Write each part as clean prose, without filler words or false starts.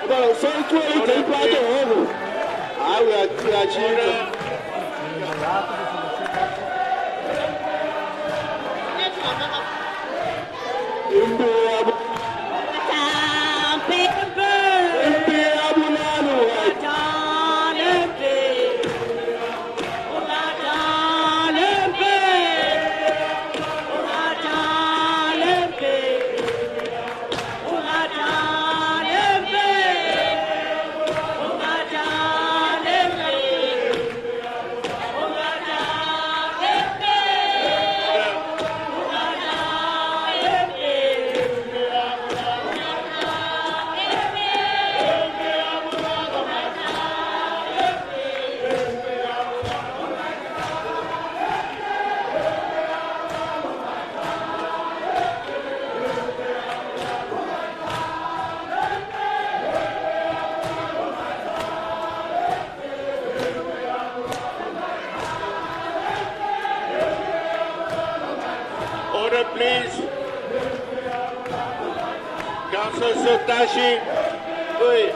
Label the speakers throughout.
Speaker 1: Well, so Dan Plato over. I will achieve.
Speaker 2: Order, please. Councillor Sotashi. Oi.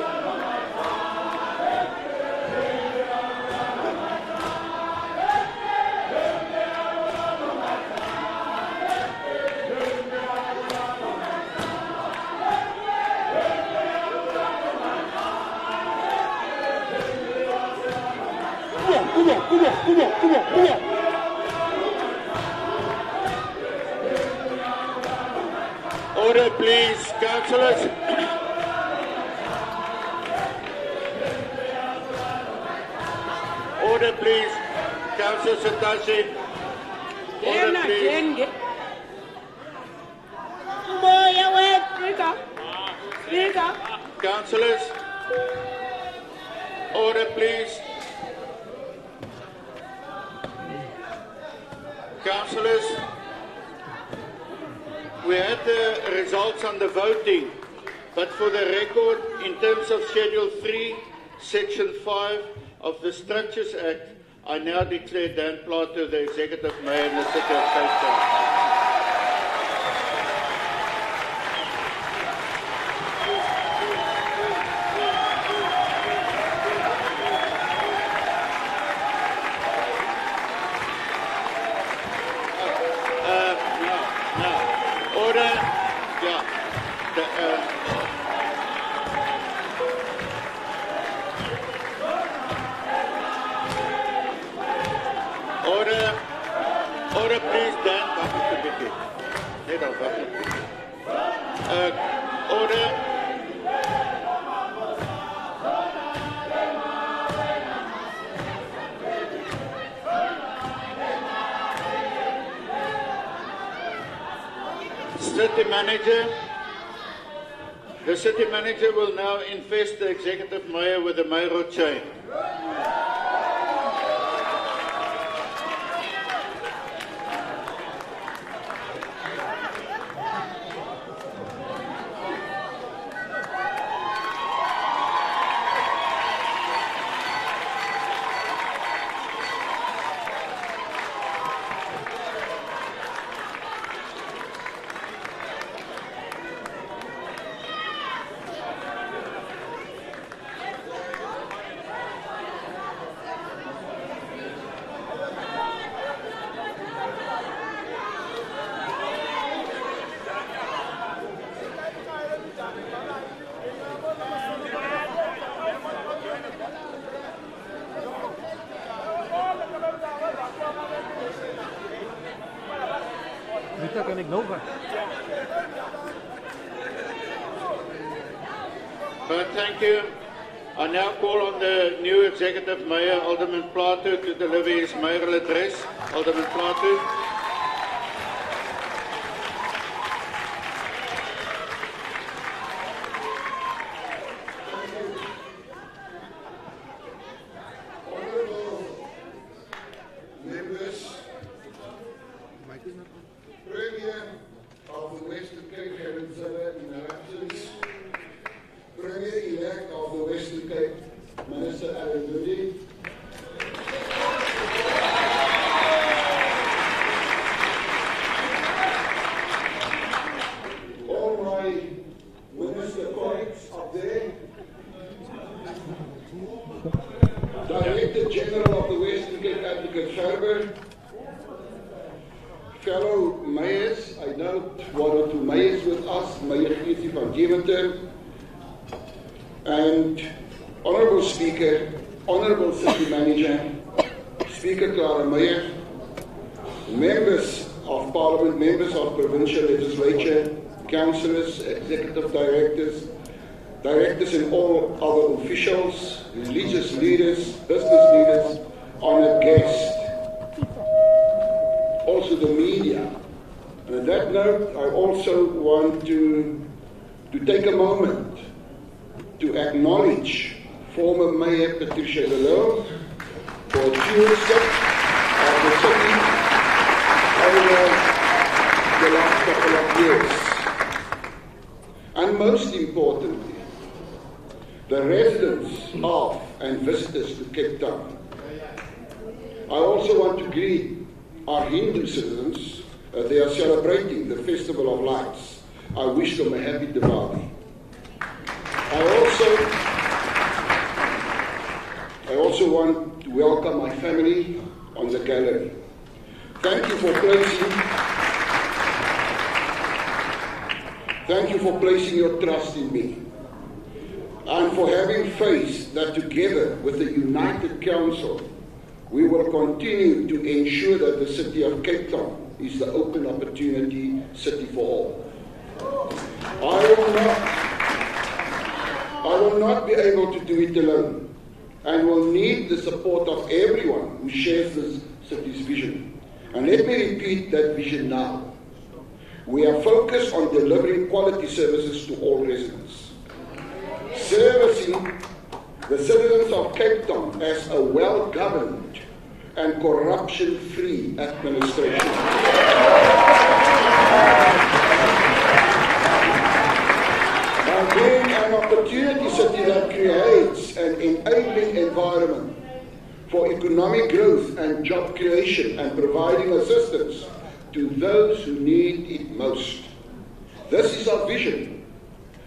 Speaker 1: Come on.
Speaker 2: Order, please, councillors. Order, please. Councillor Sotashi. Order, please. Councillors. Order, please. Councillors. We had the results on the voting, but for the record, in terms of Schedule 3, Section 5 of the Structures Act, I now declare Dan Plato the Executive Mayor in the City of Cape Town. Order, please, Dan. Order. City Manager. The City Manager will now invest the Executive Mayor with the mayoral chain.
Speaker 3: Kan ik nog
Speaker 2: But thank you. I now call on the new Executive Mayor, Alderman Plato, to deliver his mayoral address. Alderman Plato.
Speaker 3: Chair, fellow mayors, I note one or two mayors with us, Mayor Geetie van Deventer, and Honourable Speaker, Honourable City Manager, Speaker Clara Meyer, members of Parliament, members of Provincial Legislature, councillors, executive directors, directors and all other officials, religious leaders, business leaders, honoured guests, also the media. And on that note, I also want to take a moment to acknowledge former Mayor Patricia de Lille for stewardship of the city over the last couple of years. And most importantly, the residents of and visitors to Cape Town. I also want to greet our Hindu citizens. They are celebrating the Festival of Lights. I wish them a happy Diwali. I also want to welcome my family on the gallery. Thank you for placing your trust in me, and for having faith that together with the United Council, we will continue to ensure that the city of Cape Town is the open opportunity city for all. I will not be able to do it alone, and will need the support of everyone who shares this city's vision. And let me repeat that vision now. We are focused on delivering quality services to all residents, servicing the citizens of Cape Town as a well-governed and corruption-free administration. By being an opportunity city that creates an enabling environment for economic growth and job creation, and providing assistance to those who need it most. This is our vision,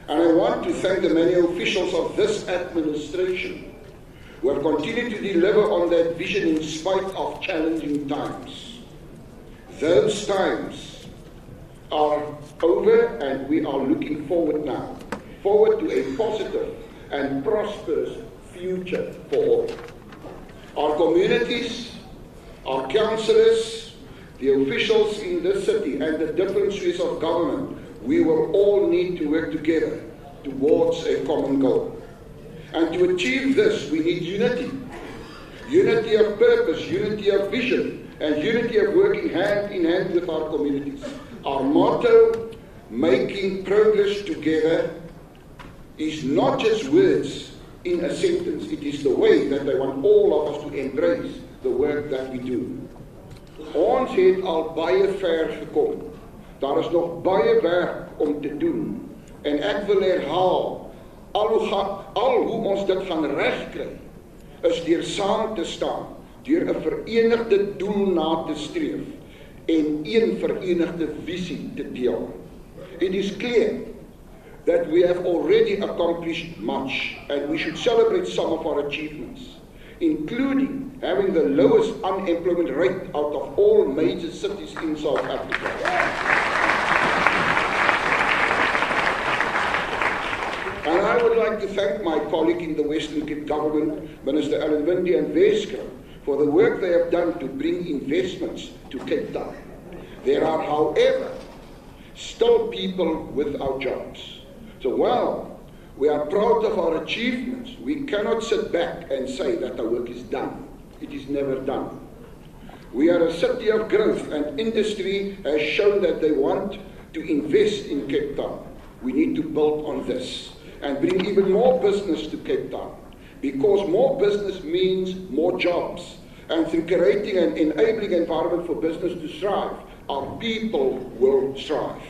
Speaker 3: and I want to thank the many officials of this administration who have continued to deliver on that vision in spite of challenging times. Those times are over, and we are looking forward now, forward to a positive and prosperous future for all. Our communities, our councillors, the officials in this city, and the different spheres of government, we will all need to work together towards a common goal. And to achieve this, we need unity. Unity of purpose, unity of vision, and unity of working hand in hand with our communities. Our motto, making progress together, is not just words in a sentence. It is the way that I want all of us to embrace the work that we do. Ons het al baie ver gekom. Daar is nog baie werk om te doen. En ek wil herhaal, al hoe ons dit gaan regkry, is deur saam te staan, deur 'n verenigde doel na te streef en een verenigde visie te deel. It is clear that we have already accomplished much, and we should celebrate some of our achievements, including having the lowest unemployment rate out of all major cities in South Africa. And I would like to thank my colleague in the Western Cape Government, Minister Alan Winde and Wesker, for the work they have done to bring investments to Cape Town. There are, however, still people without jobs. So while we are proud of our achievements, we cannot sit back and say that our work is done. It is never done. We are a city of growth, and industry has shown that they want to invest in Cape Town. We need to build on this and bring even more business to Cape Town, because more business means more jobs. And through creating an enabling environment for business to thrive, our people will thrive.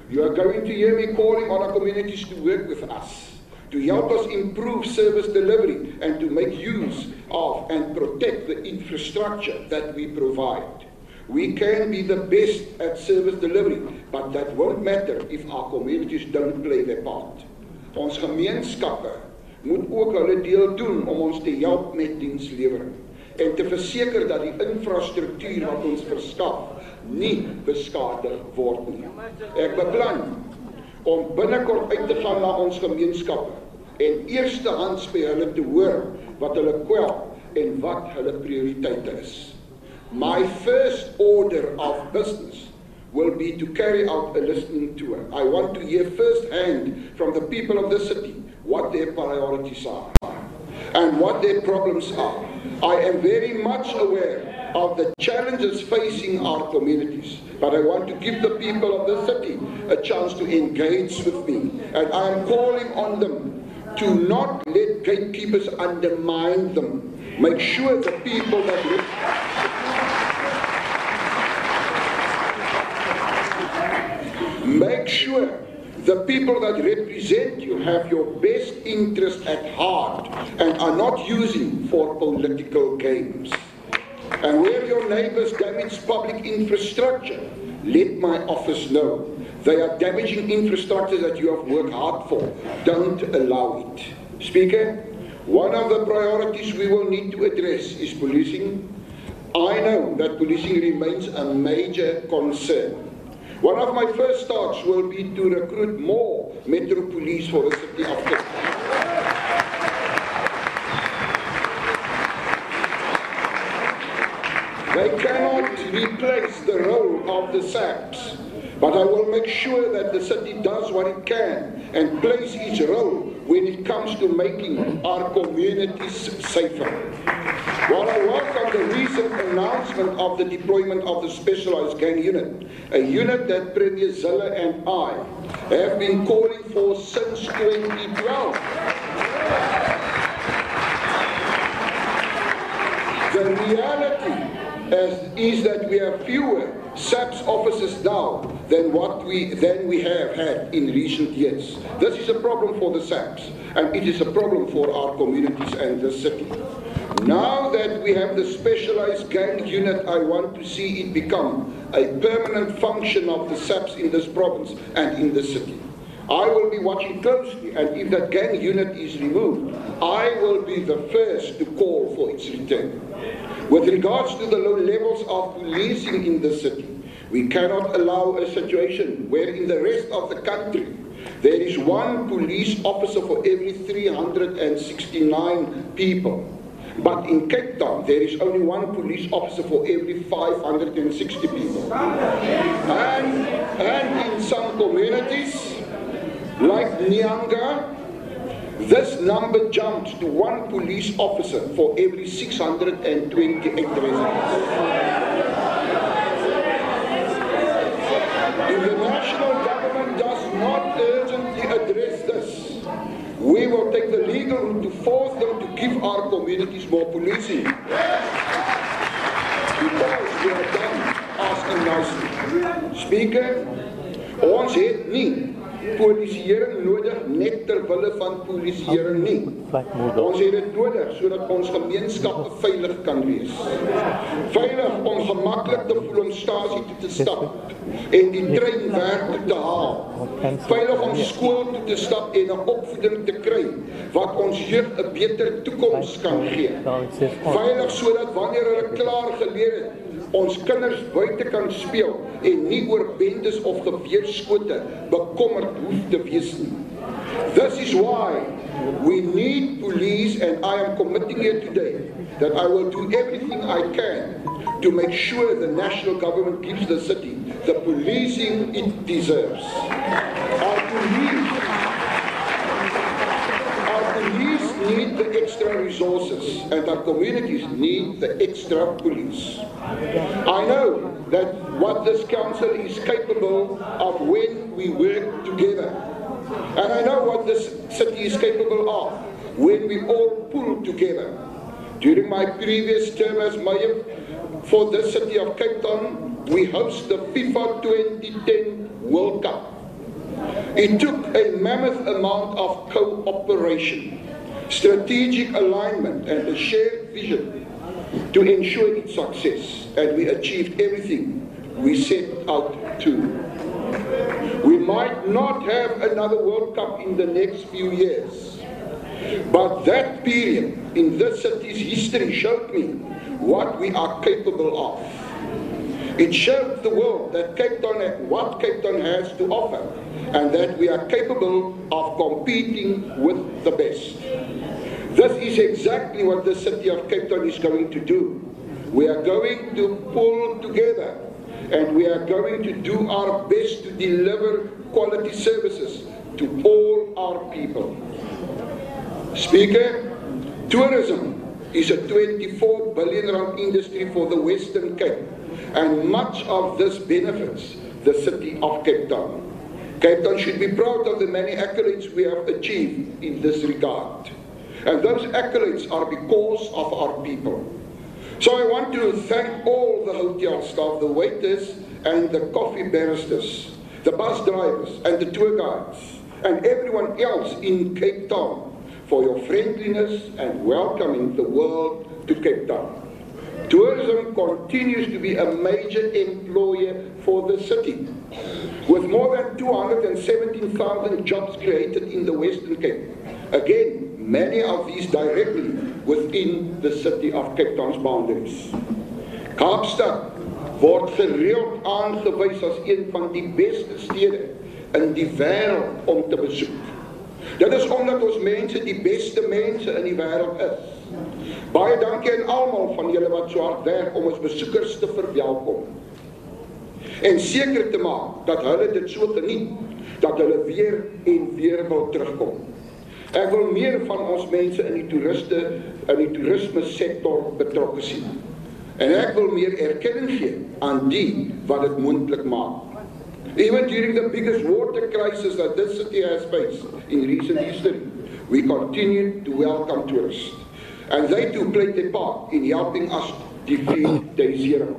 Speaker 3: You are going to hear me calling on our communities to work with us, to help us improve service delivery and to make use of and protect the infrastructure that we provide. We can be the best at service delivery, but that won't matter if our communities don't play their part. Ons gemeenskappe moet ook hulle deel doen om ons te help met dienslewering. en te verseker dat die infrastruktuur wat ons verskaf nie beskadig word nie. Ek beplan om binnekort uit te gaan na ons gemeenskappe en eerstehands by hulle te hoor wat hulle kwel en wat hulle prioriteite is. My first order of business will be to carry out a listening tour. I want to hear firsthand from the people of the city what their priorities are and what their problems are. I am very much aware of the challenges facing our communities, but I want to give the people of the city a chance to engage with me, and I am calling on them to not let gatekeepers undermine them. Make sure the people that represent you have your best interest at heart and are not using for political games. And where your neighbors damage public infrastructure, let my office know. They are damaging infrastructure that you have worked hard for. Don't allow it. Speaker, one of the priorities we will need to address is policing. I know that policing remains a major concern. One of my first starts will be to recruit more Metro Police for the city of Cape Town. They cannot replace the role of the SABC, but I will make sure that the city does what it can and plays its role when it comes to making our communities safer. While I welcome the recent announcement of the deployment of the Specialized Gang Unit, a unit that Premier Zille and I have been calling for since 2012, the reality is that we have fewer SABC officers now than we have had in recent years. This is a problem for the SABC, and it is a problem for our communities and the city. Now that we have the Specialized Gang Unit, I want to see it become a permanent function of the SABC in this province and in the city. I will be watching closely, and if that gang unit is removed, I will be the first to call for its return. With regards to the low levels of policing in the city, we cannot allow a situation where in the rest of the country there is one police officer for every 369 people. But in Cape Town, there is only one police officer for every 560 people. And in some communities, like Nyanga, this number jumps to one police officer for every 628 residents. If the national government does not urgently address this, we will take the legal route to force them to give our communities more policing. Because we are done asking nicely. Speaker, ons het nie polisieering nodig net ter wille van polisieering nie. Ons het dit nodig sodat ons gemeenskappe veilig kan wees. Veilig om gemaklik te voel om stasie toe te stap en die treinwerk toe te haal. Veilig om skool toe te stap en 'n opvoeding te kry wat ons jeug 'n beter toekoms kan gee. Veilig sodat wanneer hulle klaar geleer het, ons kinders buite kan speel en nie oor bendes of geweerskote bekommerd hoef te wees nie. This is why we need police, and I am committing here today that I will do everything I can to make sure the national government gives the city the policing it deserves. Our police need the extra resources, and our communities need the extra police. I know that what this council is capable of when we work together. And I know what this city is capable of when we all pull together. During my previous term as mayor for the city of Cape Town, we hosted the FIFA 2010 World Cup. It took a mammoth amount of cooperation, strategic alignment, and a shared vision to ensure its success, and we achieved everything we set out to. We might not have another World Cup in the next few years, but that period in this city's history showed me what we are capable of. It showed the world that what Cape Town has to offer, and that we are capable of competing with the best. This is exactly what the city of Cape Town is going to do. We are going to pull together, and we are going to do our best to deliver quality services to all our people. Speaker, tourism is a 24 billion rand industry for the Western Cape, and much of this benefits the city of Cape Town. Cape Town should be proud of the many accolades we have achieved in this regard. And those accolades are because of our people. So I want to thank all the hotel staff, the waiters and the coffee barristers, the bus drivers and the tour guides, and everyone else in Cape Town for your friendliness and welcoming the world to Cape Town. Tourism continues to be a major employer for the city, with more than 217,000 jobs created in the Western Cape. Again, many of these directly within the city of Cape Town's boundaries. Kaapstad word gereeld aangewys as een van die beste stede in die wêreld om te besoek. Dit is omdat ons mense die beste mense in die wêreld is. Baie dankie aan almal van julle wat so hard werk om ons besoekers te verwelkom. En seker te maak dat hulle dit so geniet, dat hulle weer en weer wil terugkom. Ek wil meer van ons mense in die toerisme sektor betrokke sien. En ek wil meer erkenning gee aan die wat dit moontlik maak. Even during the biggest water crisis that this city has faced in recent history, we continue to welcome tourists. And they too played their part in helping us defeat day zero.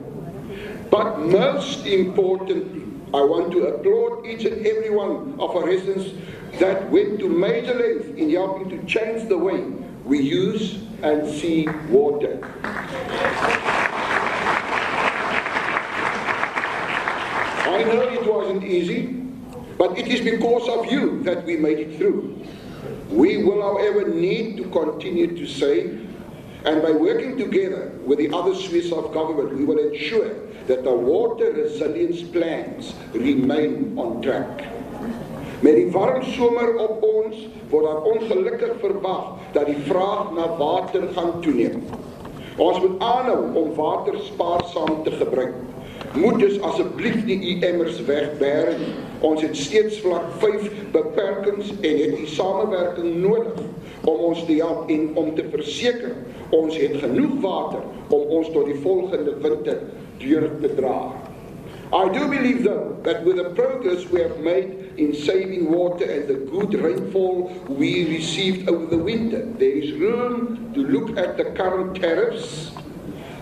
Speaker 3: But most importantly, I want to applaud each and every one of our residents that went to major lengths in helping to change the way we use and see water. I know it wasn't easy, but it is because of you that we made it through. We will, however, need to continue to save, and by working together with the other Swiss of government, we will ensure that the water resilience plans remain on track. Met die warm somer op ons word daar ongelukkig verwag dat die vraag na water gaan toeneem. Ons moet aanhou om water spaarsaam te gebruik. Moet dus asseblief nie u emmers wegbêre nie. Ons het steeds vlak 5 beperkings en het die samewerking nodig om ons te help en om te verseker ons het genoeg water om ons tot die volgende winter deur te dra. I do believe though that with the progress we have made in saving water and the good rainfall we received over the winter, there is room to look at the current tariffs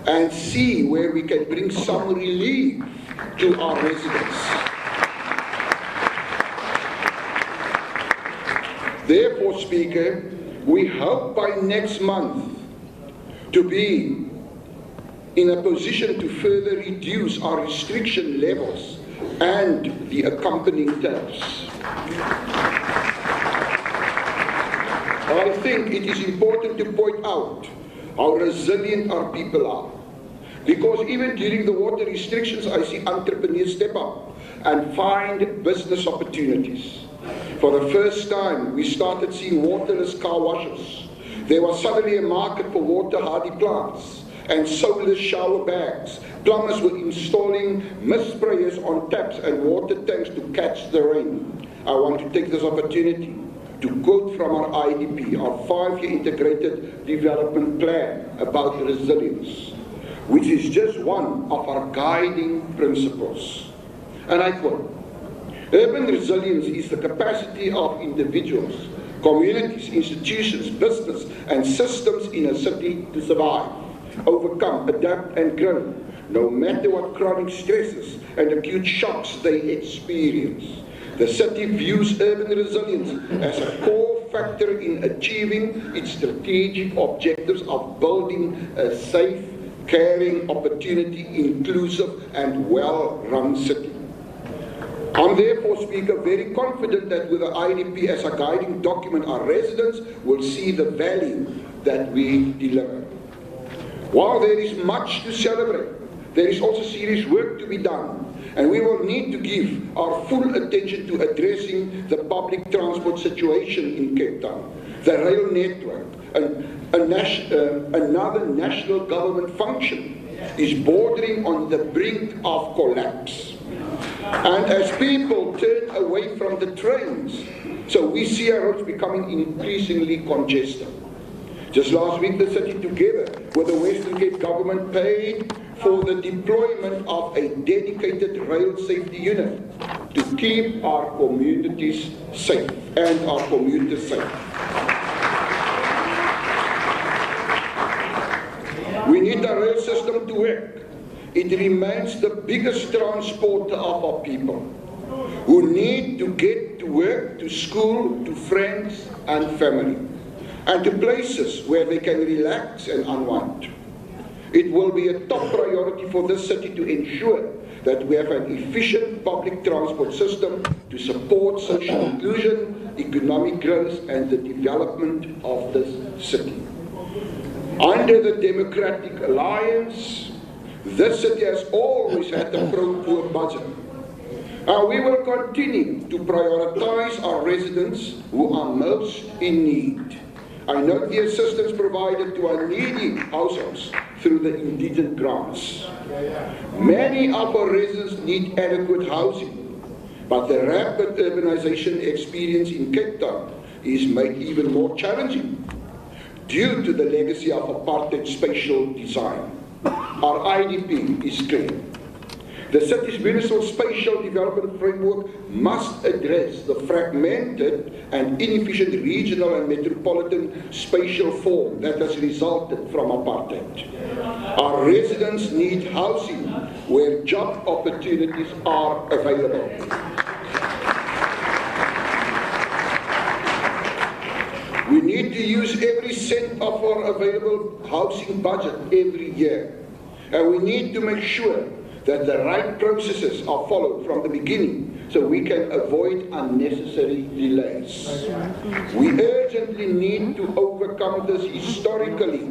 Speaker 3: and see where we can bring some relief to our residents. Therefore, Speaker, we hope by next month to be in a position to further reduce our restriction levels and the accompanying tariffs. I think it is important to point out how resilient our people are. Because even during the water restrictions, I see entrepreneurs step up and find business opportunities. For the first time, we started seeing waterless car washes. There was suddenly a market for water-hardy plants and solar shower bags. Plumbers were installing mist sprayers on taps and water tanks to catch the rain. I want to take this opportunity to quote from our IDP, our 5-year integrated development plan about resilience, which is just one of our guiding principles. And I quote, urban resilience is the capacity of individuals, communities, institutions, business, and systems in a city to survive, overcome, adapt, and grow, no matter what chronic stresses and acute shocks they experience. The city views urban resilience as a core factor in achieving its strategic objectives of building a safe, caring, opportunity, inclusive, and well-run city. I'm therefore, Speaker, very confident that with the IDP as a guiding document, our residents will see the value that we deliver. While there is much to celebrate, there is also serious work to be done, and we will need to give our full attention to addressing the public transport situation in Cape Town, the rail network, another national government function is bordering on the brink of collapse. And as people turn away from the trains, so we see our roads becoming increasingly congested. Just last week, the city, together with the Western Cape government, paid for the deployment of a dedicated rail safety unit to keep our communities safe and our commuters safe. We need the rail system to work. It remains the biggest transporter of our people, who need to get to work, to school, to friends and family, and to places where they can relax and unwind. It will be a top priority for this city to ensure that we have an efficient public transport system to support social inclusion, economic growth and the development of this city. Under the Democratic Alliance, this city has always had a pro-poor budget. And we will continue to prioritize our residents who are most in need. I note the assistance provided to our needy households through the indigent grants. Many of our residents need adequate housing, but the rapid urbanization experience in Cape Town is made even more challenging due to the legacy of apartheid spatial design. Our IDP is clear. The city's municipal spatial development framework must address the fragmented and inefficient regional and metropolitan spatial form that has resulted from apartheid. Our residents need housing where job opportunities are available. We need to use every cent of our available housing budget every year. And we need to make sure that the right processes are followed from the beginning so we can avoid unnecessary delays. We urgently need to overcome this historically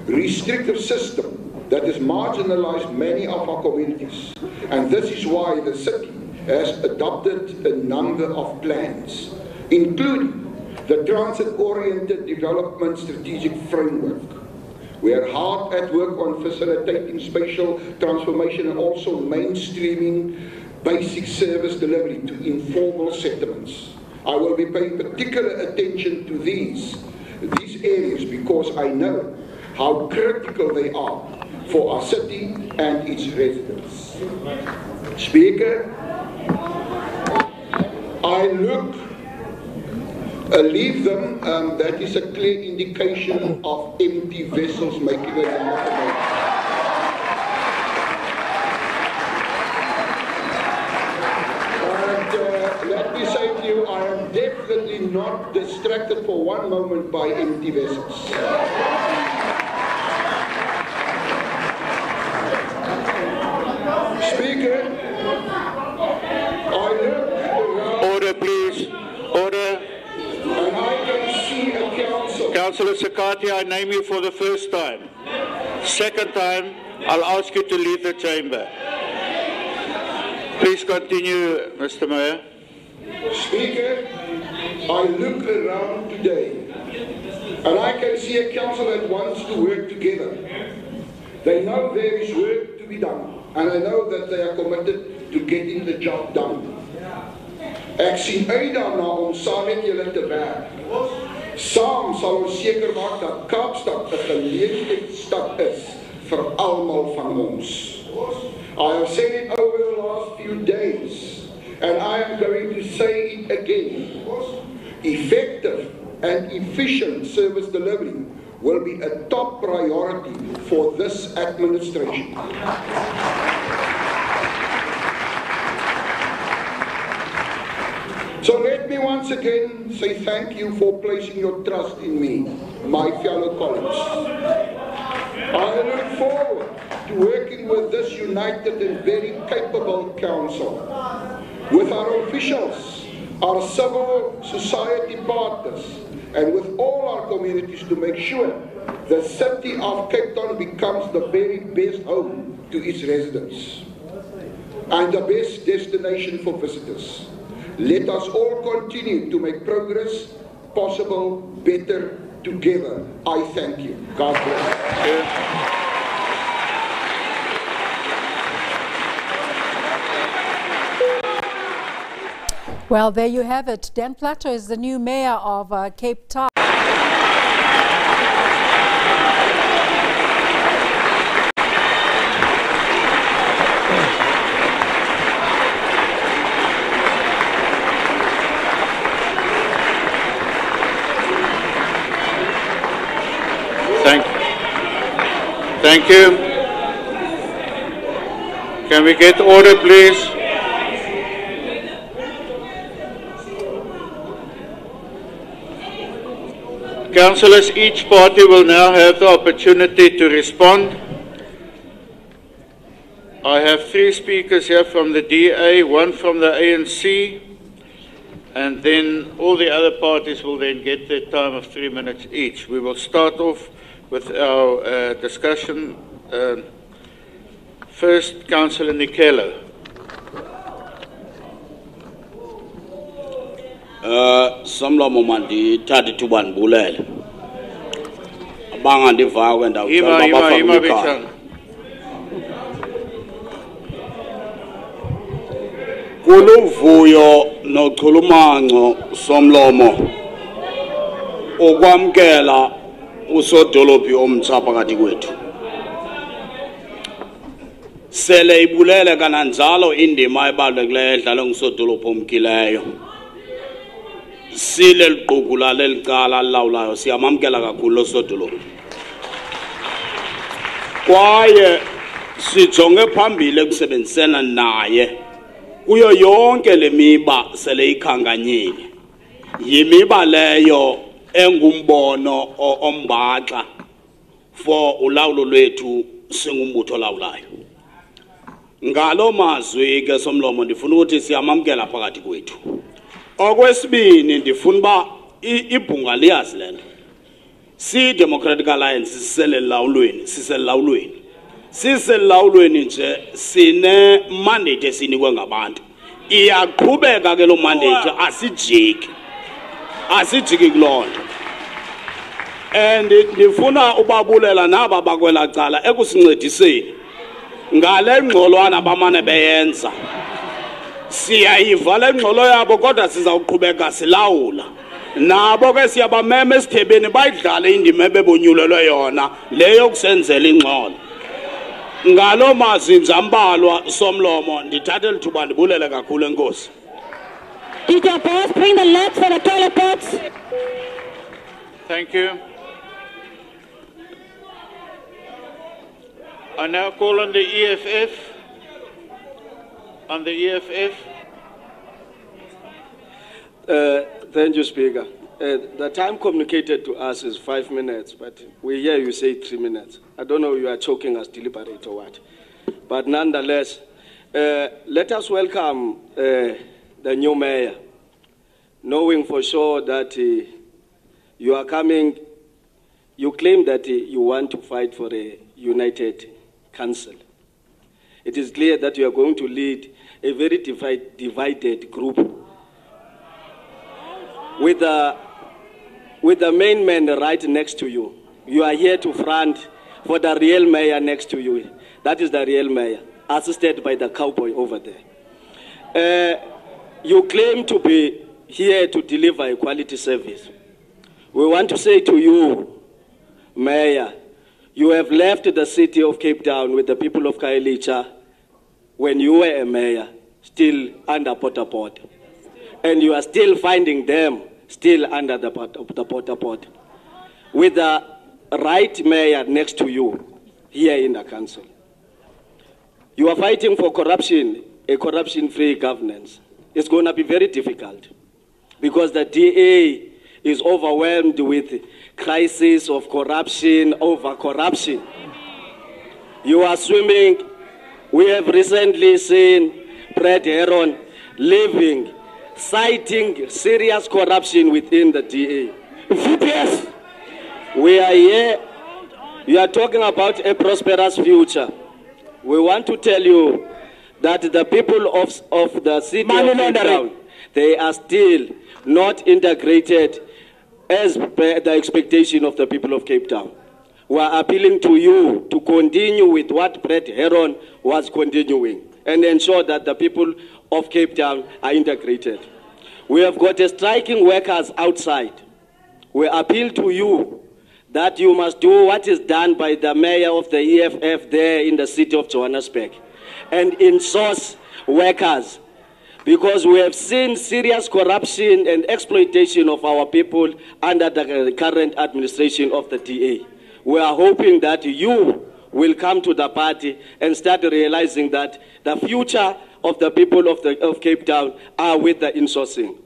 Speaker 3: restrictive system that has marginalized many of our communities. And this is why the city has adopted a number of plans, including the Transit-Oriented Development Strategic Framework. We are hard at work on facilitating spatial transformation and also mainstreaming basic service delivery to informal settlements. I will be paying particular attention to these areas because I know how critical they are for our city and its residents. Speaker, leave them, that is a clear indication of empty vessels making a remarkable. And let me say to you, I am definitely not distracted for one moment by empty vessels. Speaker, I look around.
Speaker 2: Order, please. Order.
Speaker 3: And I can see a council.
Speaker 2: Councillor Sakati, I name you for the first time. Second time, I'll ask you to leave the chamber. Please continue, Mr. Mayor.
Speaker 3: Speaker, I look around today and I can see a council that wants to work together. They know there is work to be done and I know that they are committed to getting the job done. Ek sien uit daarna om saam met julle te werk. Saam sal ons seker maak dat Kaapstad 'n geleentheidsstad is vir almal van ons. I have said it over the last few days and I am going to say it again. Effective and efficient service delivery will be a top priority for this administration. So let me once again say thank you for placing your trust in me, my fellow colleagues. I look forward to working with this united and very capable council, with our officials, our civil society partners, and with all our communities to make sure the city of Cape Town becomes the very best home to its residents and the best destination for visitors. Let us all continue to make progress possible, better together. I thank you. God bless.
Speaker 4: Well, there you have it. Dan Plato is the new mayor of Cape Town.
Speaker 2: Thank you. Can we get order, please? Councillors, each party will now have the opportunity to respond. I have 3 speakers here from the DA, 1 from the ANC, and then all the other parties will then get their time of 3 minutes each. We will start off with our discussion. First, Councillor Nikelo.
Speaker 1: Somlomo mandi thatha ithuba ndibulele abangandiva kwenda
Speaker 2: Ima Bichana.
Speaker 1: Kuluvuyo nochulumanco Somlomo okwamkela usodolophi omtsha phakathi kwethu. Sele ibulele kananjalo indima ebalulekileyo edlalwe ngusodolophi omkileyo. Sile liqugula lelicala lilawulayo siyamamkela kakhulu sodolophi. Kwaye sijonge phambili ekusebenzisana naye kuyo yonke lemiba sele ikhankanyile. Yimiba leyo engumbono ombaxa for ulawulo lwethu singumbutho olawulayo. Ngalo mazwi ke Somlomo ndifuna ukuthi siyamamkela phakathi kwethu. Okwesibini ndifuna uba ibhunga liyazi lento. Si-Democratic Alliance siselawulweni. Siselawulweni nje sine mandate esinikwe ngabantu. Iyaqhubeka ke lo mandate asijiki kuloo nto. And ndifuna ubabulela naba bakwela cala ekusincediseni ngale ngxolwana bamane beyenza. Siyayiva le ngxolo yabo kodwa sizawuqhubeka silawula. Nabo ke siyabamema esithebeni bayidlale indima ebebonyulelwe yona leyo kusenzela ingxolo. Ngalo mazwi nzambalwa Somlomo ndithathe lithuba ndibulele kakhulu enkosi.
Speaker 5: DJ boss, bring the legs for the toilet pots.
Speaker 2: Thank you. I now call on the EFF. On the EFF.
Speaker 6: Thank you, Speaker. The time communicated to us is 5 minutes, but we hear you say 3 minutes. I don't know if you are choking us deliberate or what. But nonetheless, let us welcome the new mayor, knowing for sure that you are coming. You claim that you want to fight for a united council. It is clear that you are going to lead a very divided group with the main man right next to you. You are here to front for the real mayor next to you. That is the real mayor, assisted by the cowboy over there. You claim to be here to deliver a quality service. We want to say to you, Mayor, you have left the city of Cape Town with the people of Khayelitsha when you were a mayor, still under pot. And you are still finding them still under the pot. With the right mayor next to you here in the council. You are fighting for corruption, a corruption-free governance. It's going to be very difficult because the DA is overwhelmed with crisis of corruption over corruption. You are swimming. We have recently seen Brad Heron leaving, citing serious corruption within the DA. VPS, we are here You are talking about a prosperous future. We want to tell you that the people of the city of Cape Town, they are still not integrated as per the expectation of the people of Cape Town. We are appealing to you to continue with what Brett Heron was continuing and ensure that the people of Cape Town are integrated. We have got striking workers outside. We appeal to you that you must do what is done by the mayor of the EFF there in the city of Johannesburg and in-source workers, because we have seen serious corruption and exploitation of our people under the current administration of the DA. We are hoping that you will come to the party and start realizing that the future of the people of Cape Town are with the insourcing.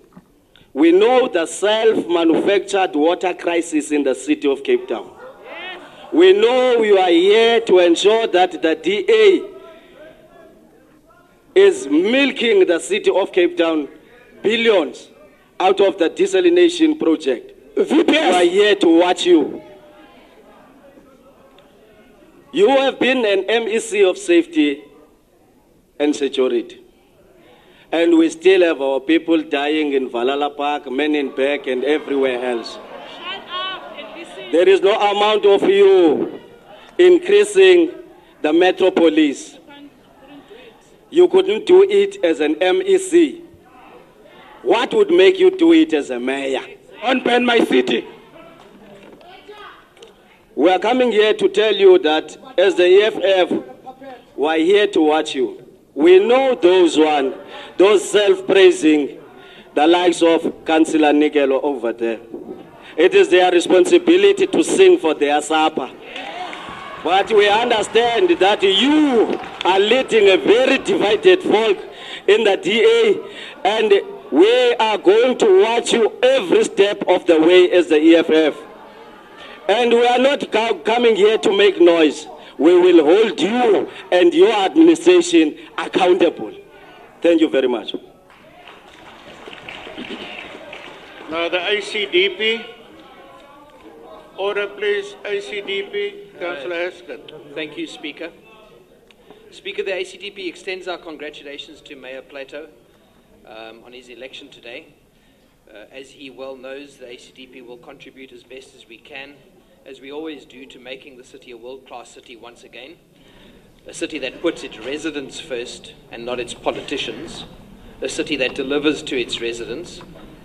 Speaker 6: We know the self-manufactured water crisis in the city of Cape Town. We know you are here to ensure that the DA is milking the city of Cape Town billions out of the desalination project. We are here to watch you. You have been an MEC of safety and security. And we still have our people dying in Valhalla Park, Men in Black, and everywhere else. There is no amount of you increasing the Metro Police. You couldn't do it as an MEC. What would make you do it as a mayor? Unban my city. We are coming here to tell you that as the EFF, we are here to watch you. We know those self-praising, the likes of Councillor Nikelo over there. It is their responsibility to sing for their supper. But we understand that you are leading a very divided folk in the DA, and we are going to watch you every step of the way as the EFF. And we are not coming here to make noise. We will hold you and your administration accountable. Thank you very much.
Speaker 2: Now the ACDP. Order, please. ACDP. Councillor Haskett.
Speaker 7: Thank you, Speaker. Speaker, the ACDP extends our congratulations to Mayor Plato on his election today. As he well knows, the ACDP will contribute as best as we can, as we always do, to making the city a world-class city once again. A city that puts its residents first and not its politicians. A city that delivers to its residents.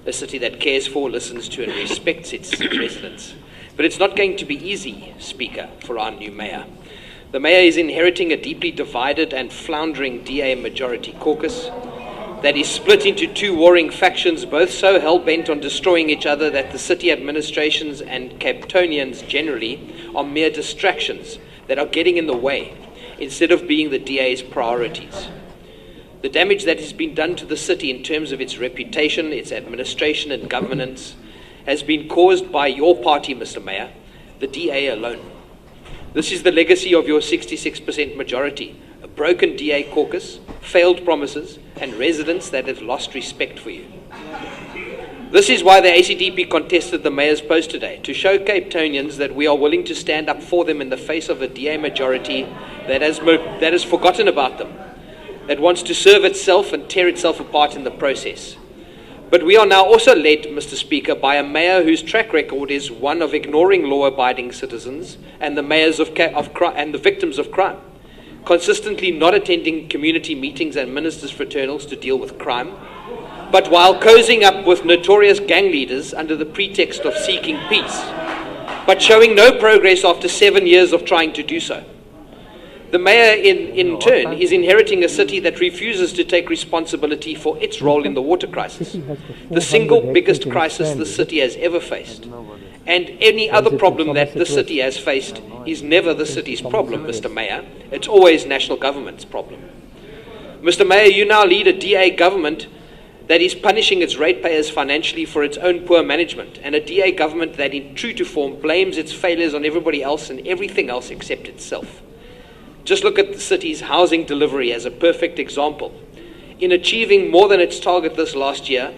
Speaker 7: A city that cares for, listens to, and respects its residents. But it's not going to be easy, Speaker, for our new mayor. The mayor is inheriting a deeply divided and floundering DA majority caucus that is split into two warring factions, both so hell-bent on destroying each other that the city administrations and Cape Townians generally are mere distractions that are getting in the way instead of being the DA's priorities. The damage that has been done to the city in terms of its reputation, its administration and governance has been caused by your party, Mr. Mayor, the DA alone. This is the legacy of your 66% majority, a broken DA caucus, failed promises, and residents that have lost respect for you. This is why the ACDP contested the mayor's post today, to show Cape Townians that we are willing to stand up for them in the face of a DA majority that has forgotten about them, that wants to serve itself and tear itself apart in the process. But we are now also led, Mr. Speaker, by a mayor whose track record is one of ignoring law-abiding citizens and the victims of crime, consistently not attending community meetings and ministers' fraternals to deal with crime, but while cozying up with notorious gang leaders under the pretext of seeking peace, but showing no progress after 7 years of trying to do so. The mayor, in turn, is inheriting a city that refuses to take responsibility for its role in the water crisis, the single biggest crisis the city has ever faced. And any other problem that the city has faced is never the city's problem, Mr. Mayor. It's always national government's problem. Mr. Mayor, you now lead a DA government that is punishing its ratepayers financially for its own poor management, and a DA government that, in true to form, blames its failures on everybody else and everything else except itself. Just look at the city's housing delivery as a perfect example. In achieving more than its target this last year,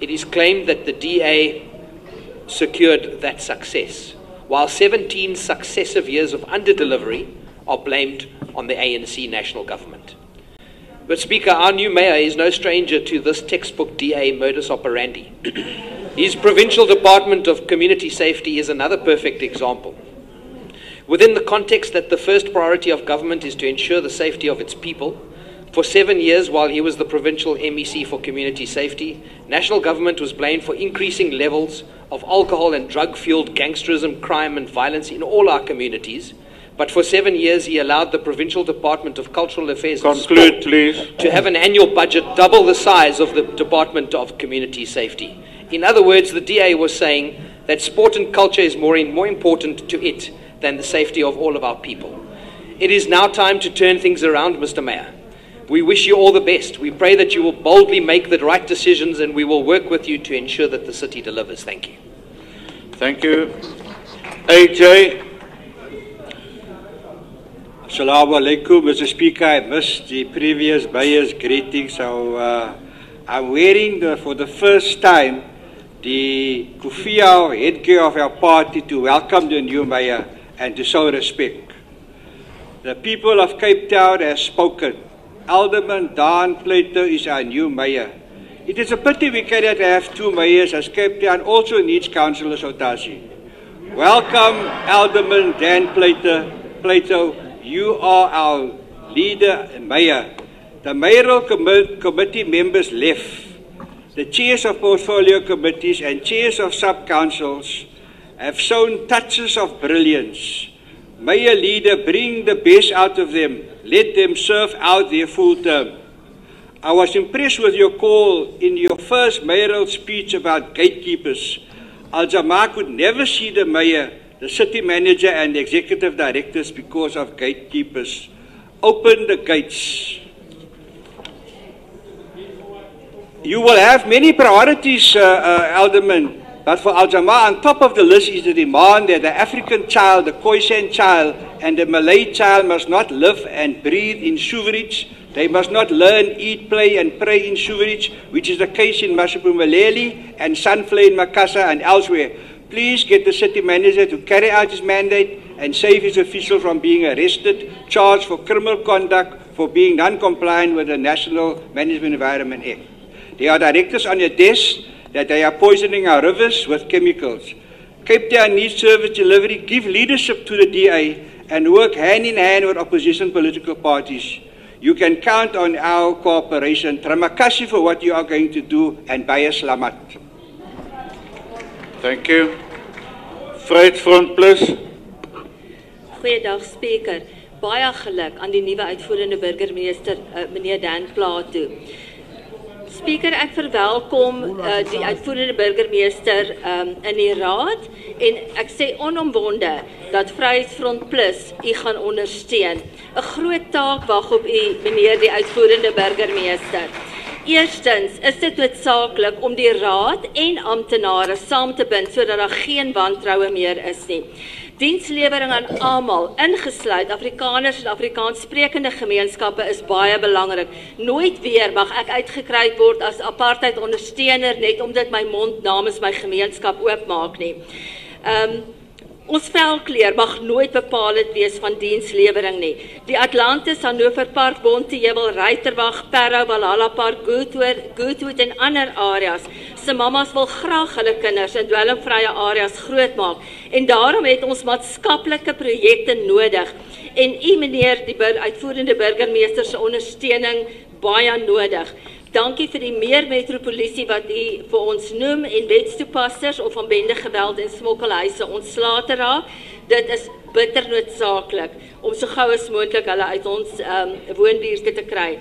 Speaker 7: it is claimed that the DA secured that success, while 17 successive years of underdelivery are blamed on the ANC national government. But Speaker, our new mayor is no stranger to this textbook DA modus operandi. His provincial department of community safety is another perfect example. Within the context that the first priority of government is to ensure the safety of its people, for 7 years while he was the provincial MEC for community safety, national government was blamed for increasing levels of alcohol and drug-fueled gangsterism, crime and violence in all our communities. But for 7 years, he allowed the Provincial Department of Cultural Affairs and Sport to have an annual budget double the size of the Department of Community Safety. In other words, the DA was saying that sport and culture is more important to it than the safety of all of our people. It is now time to turn things around, Mr. Mayor. We wish you all the best. We pray that you will boldly make the right decisions, and we will work with you to ensure that the city delivers. Thank you.
Speaker 2: Thank you. AJ.
Speaker 8: Assalamu alaikum, Mr. Speaker. I missed the previous mayor's greeting, so I'm wearing for the first time the kufiya headgear of our party to welcome the new mayor and to show respect. The people of Cape Town have spoken. Alderman Dan Plato is our new mayor. It is a pity we cannot have two mayors, as Cape Town also needs councillors, Otasi. Welcome, Alderman Dan Plato. You are our leader and mayor. The mayoral committee members left. The chairs of portfolio committees and chairs of sub-councils have shown touches of brilliance. Mayor leader, bring the best out of them. Let them serve out their full term. I was impressed with your call in your first mayoral speech about gatekeepers. Al-Jamaa could never see the mayor, the city manager and the executive directors because of gatekeepers. Open the gates. You will have many priorities, Alderman, but for Al-Jamaa, on top of the list is the demand that the African child, the Khoisan child and the Malay child must not live and breathe in sewerage. They must not learn, eat, play and pray in sewerage, which is the case in Mashupumaleli and Sunflay in Makassar and elsewhere. Please get the city manager to carry out his mandate and save his officials from being arrested, charged for criminal conduct for being non-compliant with the National Management Environment Act. There are directives on your desk that they are poisoning our rivers with chemicals. Cape Town needs service delivery. Give leadership to the DA and work hand in hand with opposition political parties. You can count on our cooperation. Terima kasih for what you are going to do and baie selamat.
Speaker 2: Thank you. Vryheidsfront Plus.
Speaker 9: Goeiedag, Speaker. Baie geluk aan die nuwe uitvoerende burgemeester, meneer Dan Plato. Speaker, ek verwelkom die uitvoerende burgemeester in die raad en ek sê onomwonde dat Vryheidsfront Plus u gaan ondersteun. 'n Groot taak wag op u, meneer die uitvoerende burgemeester. Eerstens is dit noodsaaklik om die raad en amptenare saam te bind sodat daar geen wantroue meer is nie. Dienslewering aan almal, ingesluit Afrikaners en Afrikaanssprekende gemeenskappe, is baie belangrik. Nooit weer mag ek uitgekry word as apartheid ondersteuner net omdat my mond namens my gemeenskap oopmaak nie. Ons velkleur mag nooit bepalend wees van dienslewering nie. Die Atlantis, Hannover Park, Bonteheuwel, Ruiterwag, Parow, Valhalla Park, Goodwood en ander areas. Se mamas wil graag hulle kinders in dwelmvrye areas grootmaak en daarom het ons maatskaplike projekte nodig. En u, meneer die uitvoerende burgemeester se ondersteuning baie nodig. Dankie vir die meer metropolisie wat u vir ons noem en wetstoepassers of van bende geweld en smokkelhuise ontslae te raak. Dit is bitter noodsaaklik om so gou as moontlik hulle uit ons woonbuurte te kry.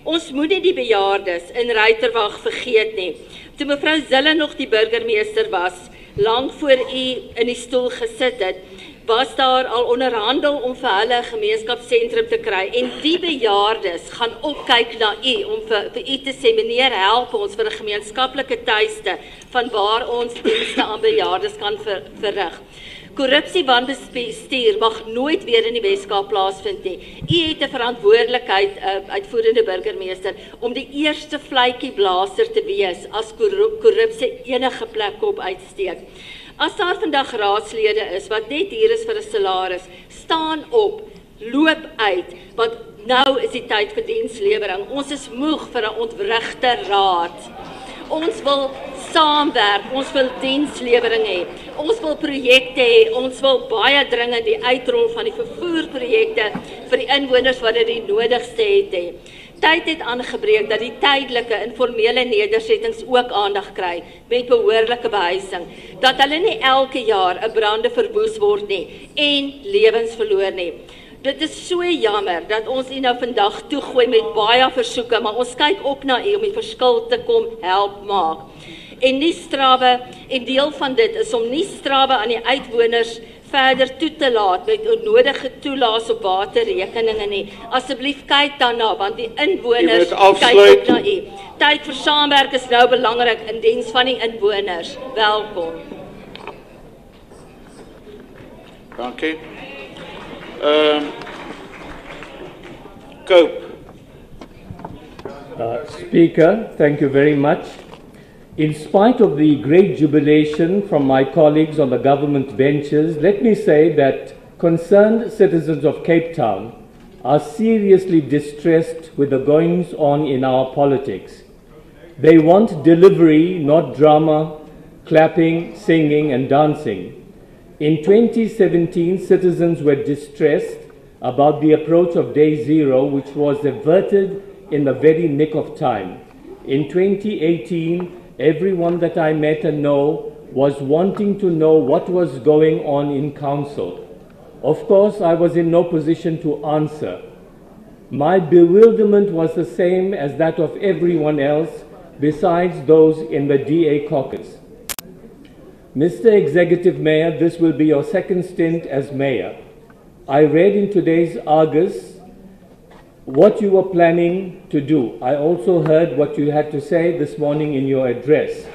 Speaker 9: Ons moet nie die bejaardes in Ruiterwag vergeet nie. Toe mevrou Zille nog die burgemeester was, lang voor u in die stoel gesit het, was daar al onderhandel om vir hulle 'n gemeenskapssentrum te kry en die bejaardes gaan opkyk na u om vir u te sê, meneer, help ons vir 'n gemeenskaplike tuiste van waar ons dienste aan bejaardes kan verrig. Korrupsie wanbestuur mag nooit weer in die Weskaap plaasvind nie. U het 'n verantwoordelikheid, uitvoerende burgemeester, om die eerste vletjie blaser te wees as korrupsie enige plek op uitsteek. As daar vandag raadslede is wat net hier is vir 'n salaris, staan op, loop uit, want nou is die tyd vir dienslewering. Ons is moeg vir 'n ontwrigte raad. Ons wil saamwerk, ons wil dienslewering hê, ons wil projekte hê, ons wil baie dringend die uitrol van die vervoerprojekte vir die inwoners wat dit die nodigste het hê. Tyd het aangebreek dat die tydelike informele nedersettings ook aandag kry met behoorlike behuising, dat hulle nie elke jaar 'n brande verwoes word nie en lewens verloor nie. Dit is so jammer dat ons u nou vandag toegooi met baie versoeke, maar ons kyk op na u om die verskil te kom help maak. En nie strawe, en deel van dit is om nie strawe aan die uitwoners verder toe te laat met onnodige toelaas op waterrekeninge nie. Asseblief kyk daarna, want die inwoners kyk op na u. Tyd vir saamwerk is nou belangrik in diens van die inwoners. Welkom.
Speaker 2: Dankie. Cope.
Speaker 10: Speaker, thank you very much. In spite of the great jubilation from my colleagues on the government benches, let me say that concerned citizens of Cape Town are seriously distressed with the goings-on in our politics. They want delivery, not drama, clapping, singing, and dancing. In 2017, citizens were distressed about the approach of Day Zero, which was averted in the very nick of time. In 2018, everyone that I met and know was wanting to know what was going on in council. Of course, I was in no position to answer. My bewilderment was the same as that of everyone else, besides those in the DA caucus. Mr. Executive Mayor, this will be your second stint as mayor. I read in today's Argus what you were planning to do. I also heard what you had to say this morning in your address.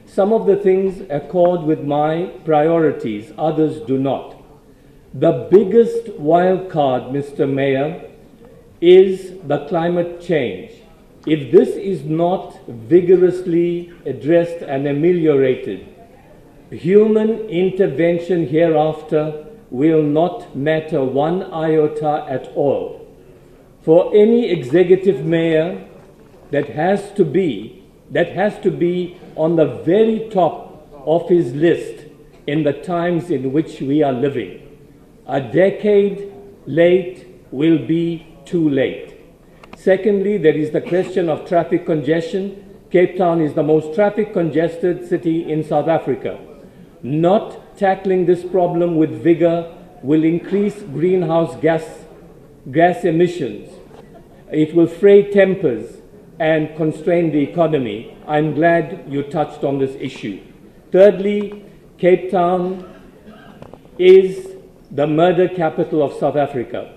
Speaker 10: Some of the things accord with my priorities, others do not. The biggest wild card, Mr. Mayor, is the climate change. If this is not vigorously addressed and ameliorated, human intervention hereafter will not matter one iota at all. For any executive mayor, that has to be on the very top of his list in the times in which we are living. A decade late will be too late. Secondly, there is the question of traffic congestion. Cape Town is the most traffic congested city in South Africa. Not tackling this problem with vigor will increase greenhouse gas emissions. It will fray tempers and constrain the economy. I'm glad you touched on this issue. Thirdly, Cape Town is the murder capital of South Africa.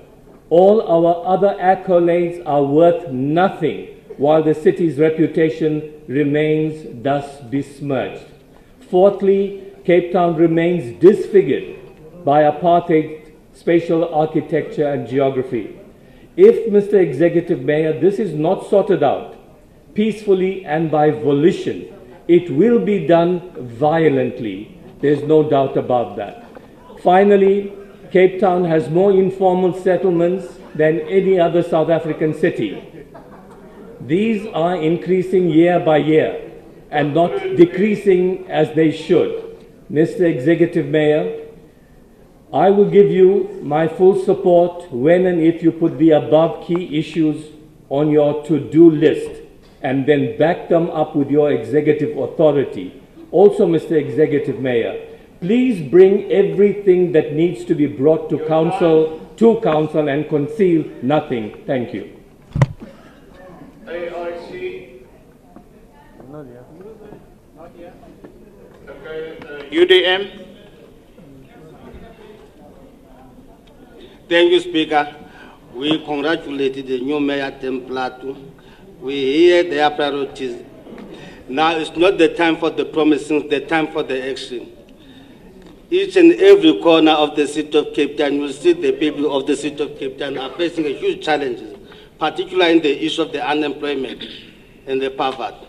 Speaker 10: All our other accolades are worth nothing while the city's reputation remains thus besmirched. Fourthly, Cape Town remains disfigured by apartheid spatial architecture and geography. If, Mr. Executive Mayor, this is not sorted out peacefully and by volition, it will be done violently. There's no doubt about that. Finally, Cape Town has more informal settlements than any other South African city. These are increasing year by year and not decreasing as they should. Mr. Executive Mayor, I will give you my full support when and if you put the above key issues on your to-do list and then back them up with your executive authority. Also, Mr. Executive Mayor, please bring everything that needs to be brought to council and conceal nothing. Thank you.
Speaker 2: AIC. Not yet. Okay, UDM.
Speaker 11: Thank you, Speaker. We congratulate the new Mayor Dan Plato. We hear their priorities. Now it's not the time for the promising, it's the time for the action. Each and every corner of the city of Cape Town, you will see the people of the city of Cape Town are facing a huge challenges, particularly in the issue of the unemployment and the poverty.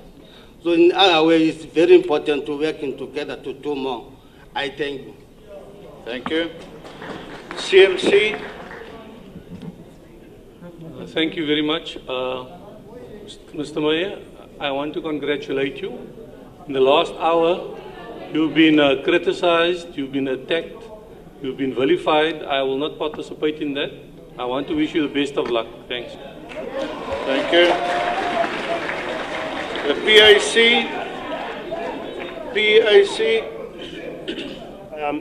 Speaker 11: So in our way, it's very important to work together to do more. I thank you.
Speaker 2: Thank you. CMC.
Speaker 12: Thank you very much. Mr. Mayor, I want to congratulate you. In the last hour, you've been criticized, you've been attacked, you've been vilified. I will not participate in that. I want to wish you the best of luck. Thanks.
Speaker 2: Thank you. The PAC.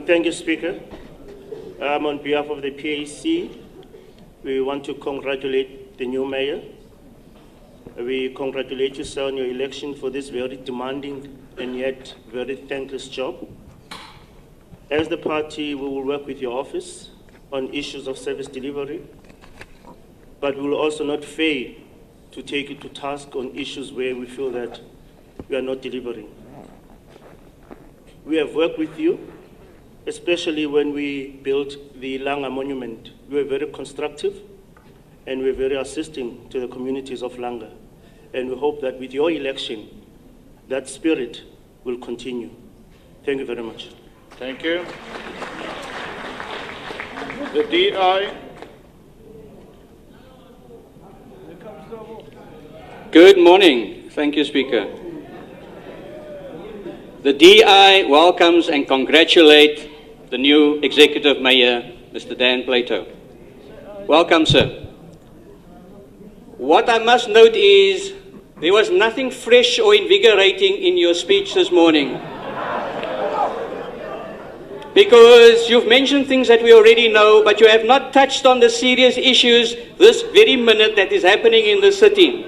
Speaker 13: Thank you, Speaker. On behalf of the PAC, we want to congratulate the new mayor. We congratulate you, sir, on your election for this very demanding and yet very thankless job. As the party, we will work with your office on issues of service delivery, but we will also not fail to take you to task on issues where we feel that we are not delivering. We have worked with you, especially when we built the Langa Monument. We were very constructive and we were very assisting to the communities of Langa. And we hope that with your election, that spirit will continue. Thank you very much.
Speaker 2: Thank you. The DI.
Speaker 14: Good morning. Thank you, Speaker. The DI welcomes and congratulates the new Executive Mayor, Mr. Dan Plato. Welcome, sir. What I must note is there was nothing fresh or invigorating in your speech this morning. Because you've mentioned things that we already know, but you have not touched on the serious issues this very minute that is happening in the city.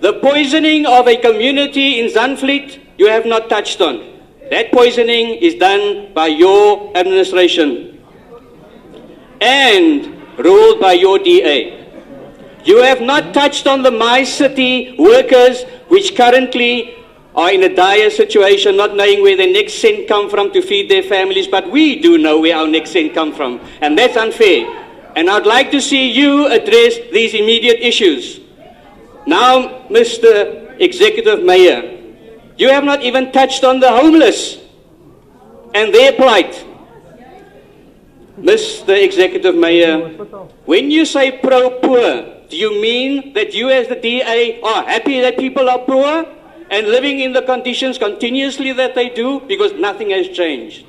Speaker 14: The poisoning of a community in Zandvliet, you have not touched on. That poisoning is done by your administration and ruled by your DA. You have not touched on the My City workers, which currently are in a dire situation, not knowing where their next cent come from to feed their families, but we do know where our next cent come from, and that's unfair. And I'd like to see you address these immediate issues. Now, Mr. Executive Mayor, you have not even touched on the homeless and their plight. Mr. Executive Mayor, when you say pro-poor, do you mean that you as the DA are happy that people are poor and living in the conditions continuously that they do because nothing has changed?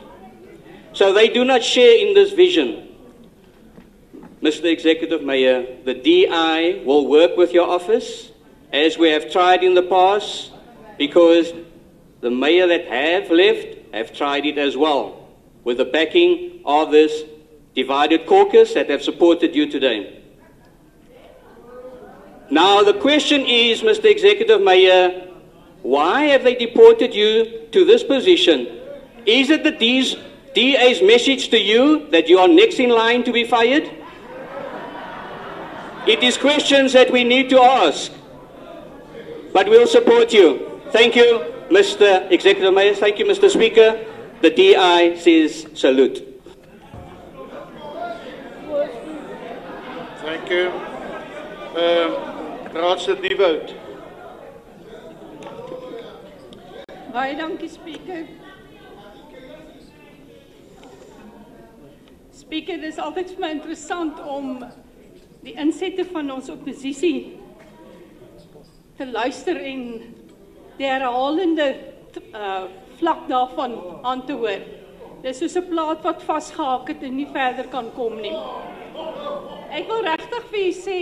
Speaker 14: So they do not share in this vision. Mr. Executive Mayor, the DI will work with your office as we have tried in the past, because the mayor that have left have tried it as well, with the backing of this divided caucus that have supported you today. Now the question is, Mr. Executive Mayor, why have they deported you to this position? Is it the DA's message to you that you are next in line to be fired? It is questions that we need to ask, but we'll support you. Thank you, Mr. Executive Mayor. Thank you, Mr. Speaker. The DI says salute.
Speaker 2: Thank you. Raadslid Nieuwoud.
Speaker 15: Baie dankie, Speaker. Speaker, dit is altyd vir my interessant om die insette van ons oppositie te luister en die herhalende vlak daarvan aan te hoor. Dit is soos 'n plaat wat vasgehaak het en nie verder kan kom nie. Ek wil regtig vir u sê,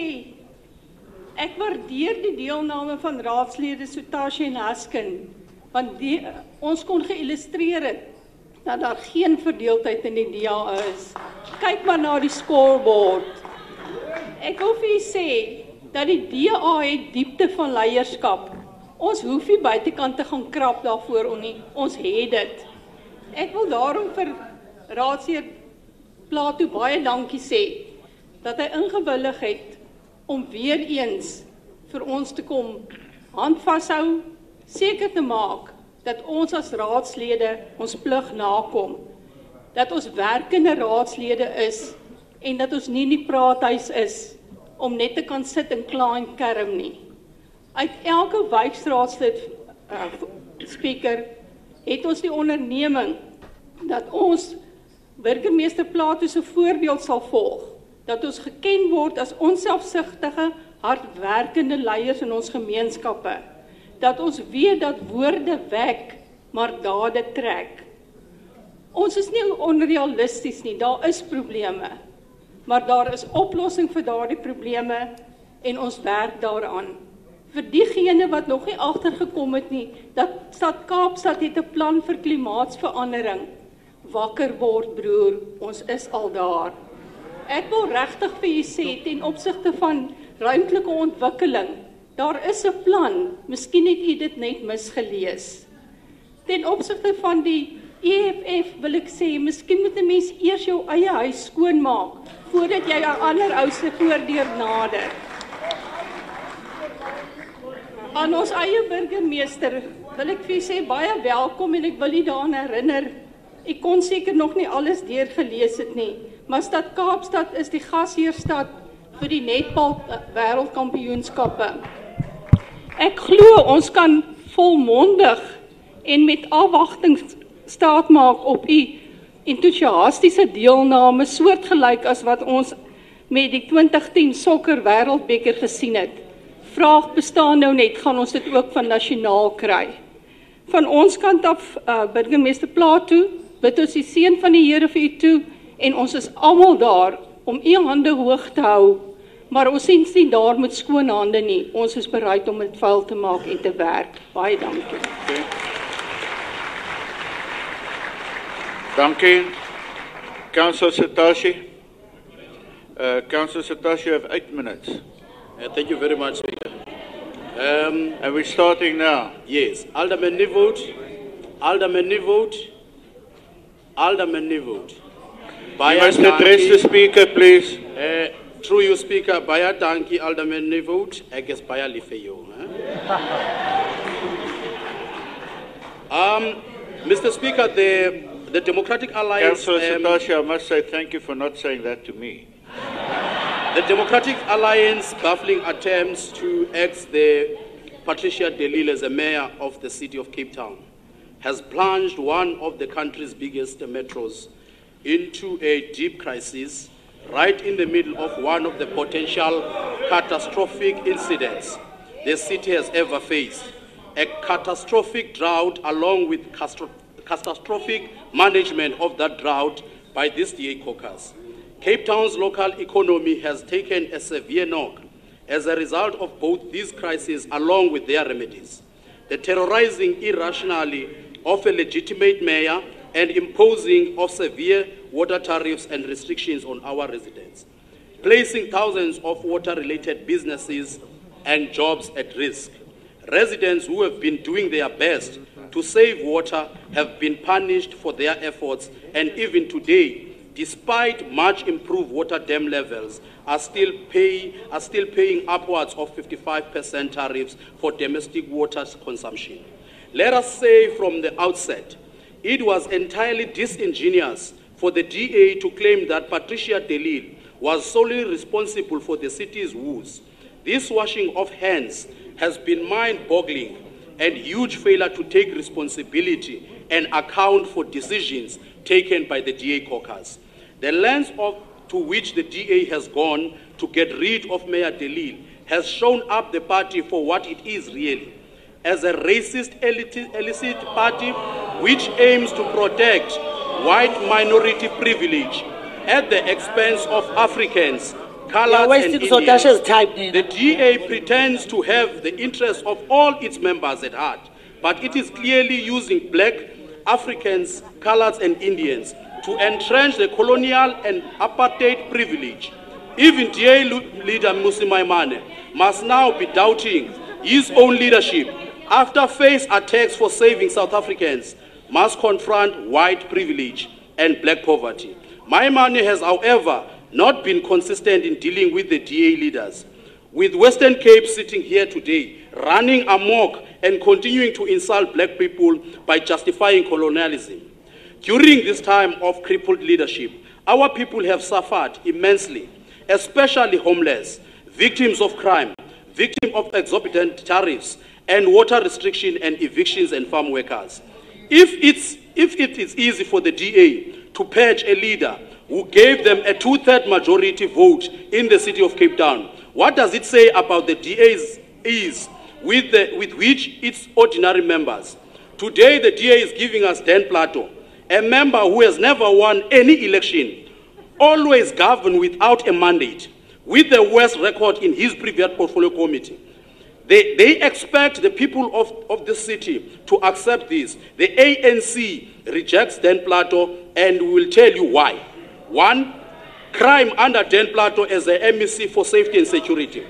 Speaker 15: ek waardeer die deelname van raadslede so Tasha en Haskin, want ons kon geïllustreer het dat daar geen verdeeldheid in die DA is. Kyk maar na die scoreboard. Ek wil vir u sê dat die DA het diepte van leierskap. Ons hoef nie buitekant te gaan krap daarvoor nie. Ons het dit. Ek wil daarom vir Raadslid Plato baie dankie sê dat hy ingewillig het om weer eens vir ons te kom hand vashou, seker te maak dat ons as raadslede ons plig nakom, dat ons werkende raadslede is en dat ons nie in die praathuis is om net te kan sit en kla en kerm nie. Uit elke wijkraadslid, Speaker, het ons die onderneming dat ons burgemeester Plato se voorbeeld sal volg, dat ons geken word as onselfsugtige, hardwerkende leiers in ons gemeenskappe, dat ons weet dat woorde wek, maar dade trek. Ons is nie onrealisties nie, daar is probleme, maar daar is oplossing vir daardie probleme en ons werk daaraan. Vir diegene wat nog nie agtergekom het nie, dat Stad Kaapstad het 'n plan vir klimaatsverandering. Wakker word broer, ons is al daar. Ek wil regtig vir u sê ten opsigte van ruimtelike ontwikkeling, daar is 'n plan, miskien het u dit net misgelees. Ten opsigte van die EFF wil ek sê, miskien moet 'n mens eers jou eie huis skoonmaak, voordat jy 'n ander ou se voordeur nader. Aan ons eie burgemeester wil ek vir u sê, baie welkom en ek wil u daaraan herinner, ek kon seker nog nie alles deurgelees het nie, maar Stad Kaapstad is die gasheerstad vir die netbal wêreldkampioenskappe. Ek glo ons kan volmondig en met afwagting staat maak op u entoesiastiese deelname, soortgelyk as wat ons met die 2010 sokker wêreldbeker gesien het. Vraag bestaan nou net, gaan ons dit ook van nasionaal kry. Van ons kant af, burgemeester Plato, bid ons die seën van die Here vir u toe, en ons is almal daar om u hande hoog te hou, maar ons sien nie daar met skoon hande nie. Ons is bereid om dit vuil te maak en te werk. Baie dankie.
Speaker 2: Okay. Dankie. Councillor Satashi. Councillor Satashi, you have 8 minutes.
Speaker 16: Thank you very much, Speaker.
Speaker 2: And we're starting now.
Speaker 16: Yes, Alderman Nivoet, Alderman Nivoet, Alderman Nivoet.
Speaker 2: You must address the Speaker, please.
Speaker 16: Through you, Speaker, Baya Danki, Alderman Nivoet, I guess Baya Lifeyo. Mr. Speaker, the Democratic Alliance...
Speaker 2: Councillor Satashi, I must say thank you for not saying that to me.
Speaker 16: The Democratic Alliance baffling attempts to ex the Patricia de Lille as a mayor of the city of Cape Town has plunged one of the country's biggest metros into a deep crisis right in the middle of one of the potential catastrophic incidents the city has ever faced. A catastrophic drought along with catastrophic management of that drought by this DA caucus. Cape Town's local economy has taken a severe knock as a result of both these crises along with their remedies. The terrorizing irrationally of a legitimate mayor and imposing of severe water tariffs and restrictions on our residents, placing thousands of water-related businesses and jobs at risk. Residents who have been doing their best to save water have been punished for their efforts, and even today, despite much improved water dam levels, are still paying upwards of 55% tariffs for domestic water consumption. Let us say from the outset, it was entirely disingenuous for the DA to claim that Patricia de Lille was solely responsible for the city's woes. This washing of hands has been mind-boggling and huge failure to take responsibility and account for decisions taken by the DA caucus. The lengths to which the DA has gone to get rid of Mayor de Lille has shown up the party for what it is really, as a racist illicit party which aims to protect white minority privilege at the expense of Africans, colored and Indians. The DA pretends to have the interests of all its members at heart, but it is clearly using black, Africans, coloreds and Indians to entrench the colonial and apartheid privilege. Even DA leader Mmusi Maimane must now be doubting his own leadership after face attacks for saving South Africans must confront white privilege and black poverty. Maimane has, however, not been consistent in dealing with the DA leaders, with Western Cape sitting here today, running amok and continuing to insult black people by justifying colonialism. During this time of crippled leadership, our people have suffered immensely, especially homeless, victims of crime, victims of exorbitant tariffs, and water restriction and evictions and farm workers. If it's if it is easy for the DA to purge a leader who gave them a 2/3 majority vote in the city of Cape Town, what does it say about the DA's ease with which its ordinary members? Today, the DA is giving us Dan Plato, a member who has never won any election, always governed without a mandate, with the worst record in his previous portfolio committee. They expect the people of the city to accept this. The ANC rejects Dan Plato, and we will tell you why. One, crime under Dan Plato as the MEC for safety and security.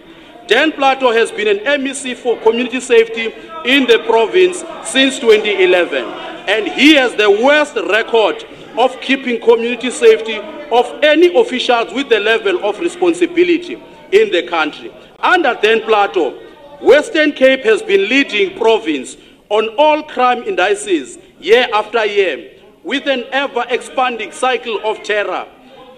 Speaker 16: Dan Plato has been an MEC for community safety in the province since 2011, and he has the worst record of keeping community safety of any officials with the level of responsibility in the country. Under Dan Plato, Western Cape has been leading province on all crime indices year after year, with an ever-expanding cycle of terror,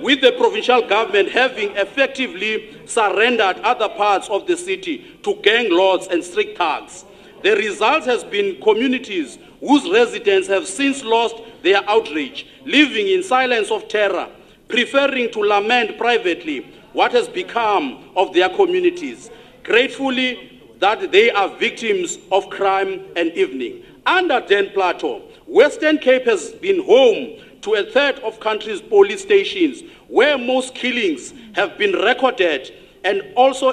Speaker 16: with the provincial government having effectively surrendered other parts of the city to gang lords and strict thugs. The result has been communities whose residents have since lost their outrage, living in silence of terror, preferring to lament privately what has become of their communities, gratefully that they are victims of crime and evening. Under Dan Plato, Western Cape has been home to a third of country's police stations, where most killings have been recorded, and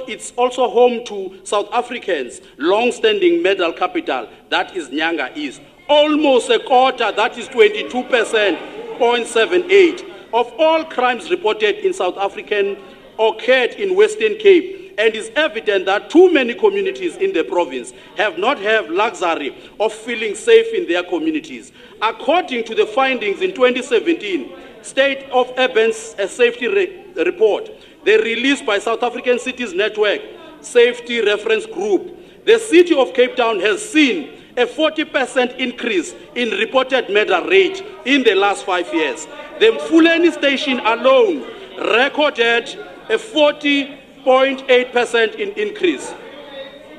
Speaker 16: it's also home to South Africans' long-standing medal capital, that is Nyanga East. Almost a quarter, that is 22.78%, of all crimes reported in South Africa occurred in Western Cape, and it's evident that too many communities in the province have not had luxury of feeling safe in their communities. According to the findings in 2017 State of Urban Safety Report, they released by South African Cities Network Safety Reference Group, the city of Cape Town has seen a 40% increase in reported murder rate in the last 5 years. The Mfuleni station alone recorded a 40.8% increase.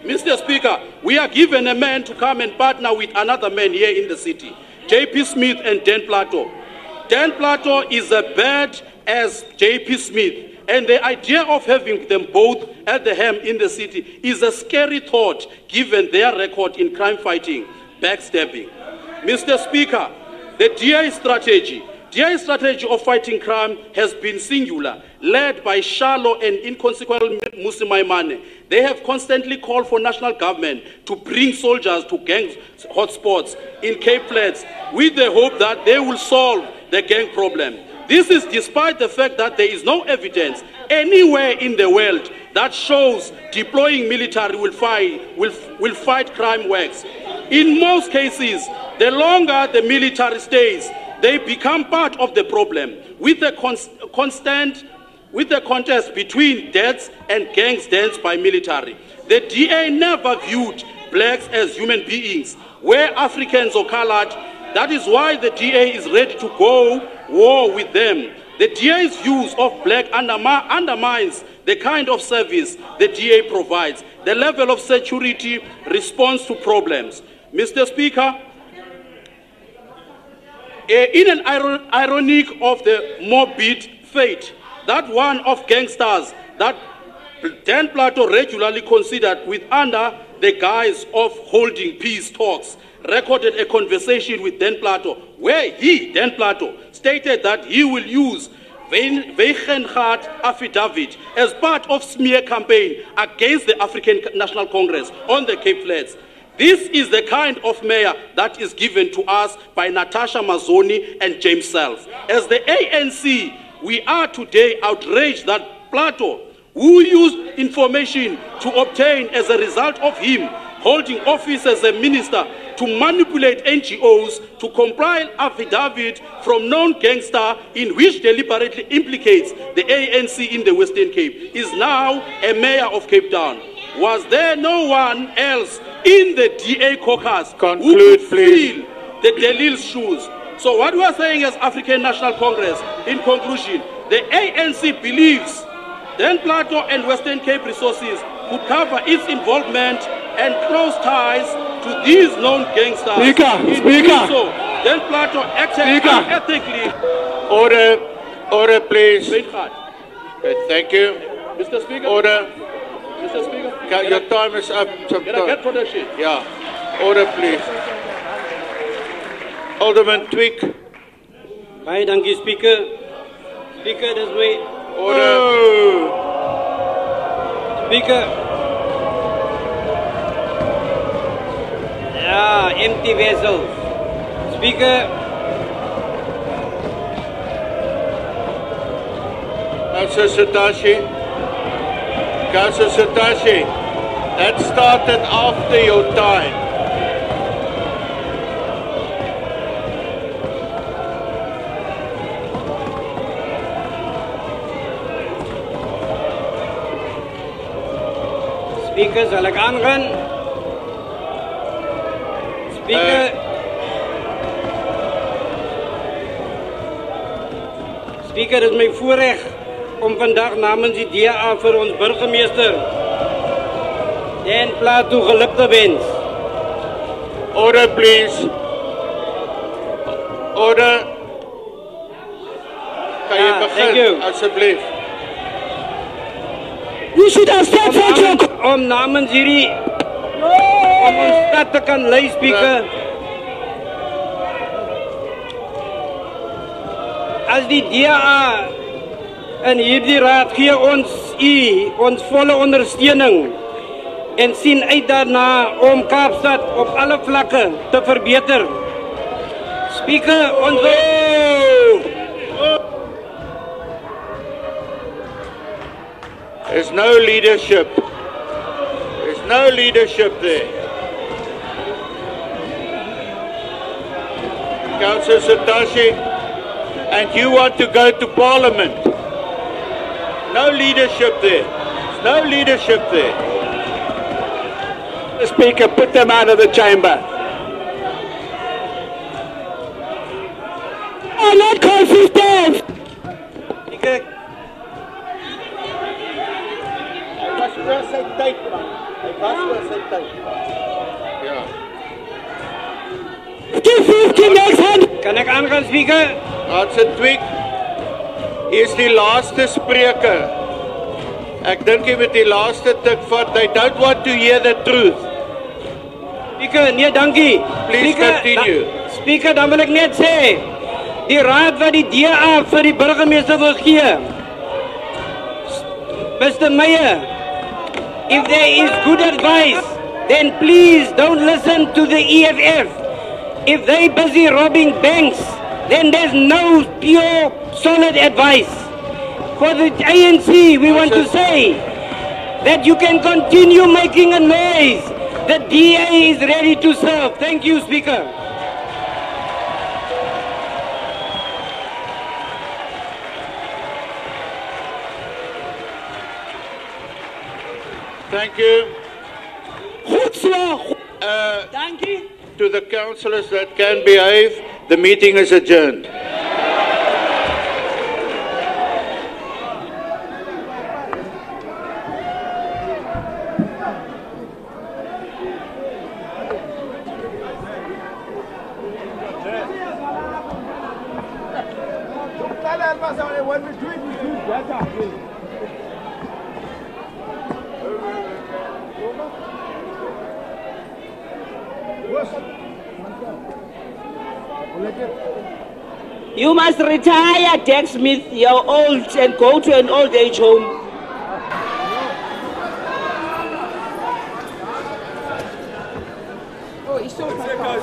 Speaker 16: Mr. Speaker, we are given a man to come and partner with another man here in the city, J.P. Smith and Dan Plato. Dan Plato is as bad as J.P. Smith, and the idea of having them both at the helm in the city is a scary thought given their record in crime fighting, backstabbing. Mr. Speaker, the DA strategy of fighting crime has been singular, led by shallow and inconsequential Musimaimane. They have constantly called for national government to bring soldiers to gang hotspots in Cape Flats with the hope that they will solve the gang problem. This is despite the fact that there is no evidence anywhere in the world that shows deploying military will fight crime works. In most cases, the longer the military stays, they become part of the problem, with the contest between deaths and gangs danced by military. The DA never viewed blacks as human beings, where Africans or colored. That is why the DA is ready to go war with them. The DA's views of black undermines the kind of service the DA provides, the level of security response to problems. Mr. Speaker, in an ironic of the morbid fate, that one of gangsters that Dan Plato regularly considered with under the guise of holding peace talks, recorded a conversation with Dan Plato where he, Dan Plato, stated that he will use Weichengaard affidavit as part of smear campaign against the African National Congress on the Cape Flats. This is the kind of mayor that is given to us by Natasha Mazzoni and James Self. As the ANC, we are today outraged that Plato, who used information to obtain as a result of him holding office as a minister, to manipulate NGOs to compile affidavit from known gangster in which deliberately implicates the ANC in the Western Cape, is now a mayor of Cape Town. Was there no one else in the DA caucus who could fill the Delil's shoes? So what we are saying as African National Congress, in conclusion, the ANC believes Dan Plato and Western Cape Resources could cover its involvement and close ties to these known gangsters.
Speaker 17: Speaker.
Speaker 16: So, Dan Plato acts ethically.
Speaker 2: Order, please.
Speaker 16: Great heart.
Speaker 2: Okay, thank you.
Speaker 16: Mr. Speaker.
Speaker 2: Order.
Speaker 16: Mr. Speaker.
Speaker 2: Your time is up.
Speaker 16: Can I get production?
Speaker 2: Yeah. Order, please. Alderman Tweak.
Speaker 17: Baie dankie Speaker. Speaker, dis my
Speaker 2: order.
Speaker 17: Speaker. Ja, empty vessels. Speaker.
Speaker 2: Councillor Satashi, that started after your time.
Speaker 17: Speaker, sal ek aangaan? Speaker. Speaker, dit is my voorreg om vandag namens die DA vir ons burgemeester Dan Plato geluk te wens.
Speaker 2: Order, please. Order. Kan jy begin, asseblief?
Speaker 17: You should have said that om namens hierdie om ons stad te kan lei, Speaker. As die DA en hierdie raad gee ons volle ondersteuning en sien uit daarna om Kaapstad op alle vlakke te verbeter. Speaker, ons
Speaker 2: There's no leadership. There's no leadership there. Councillor Satashi, and you want to go to Parliament. No leadership there. There's no leadership there.
Speaker 1: The Speaker, put them out of the chamber.
Speaker 5: I'm not consistent.
Speaker 17: Speaker. Kan ek aangaan, Speaker?
Speaker 2: That's a tweak. Hy is die laaste spreker. Ek dink hy met die laaste tik vat. They don't want to hear the truth.
Speaker 17: Speaker, nee, dankie.
Speaker 2: Please continue.
Speaker 17: Speaker, dan wil ek net sê, die raad wat die DA vir die burgemeester wil gee. Mr. Mayor, if there is good advice, then please don't listen to the EFF. If they busy robbing banks, then there's no pure, solid advice. For the ANC, we want to say that you can continue making a noise. The DA is ready to serve. Thank you, Speaker.
Speaker 2: Thank you.
Speaker 5: Thank you.
Speaker 2: To the councillors that can behave, the meeting is adjourned.
Speaker 5: You must retire, Dex Smith. You're old and go to an old age home. Oh, he's so far.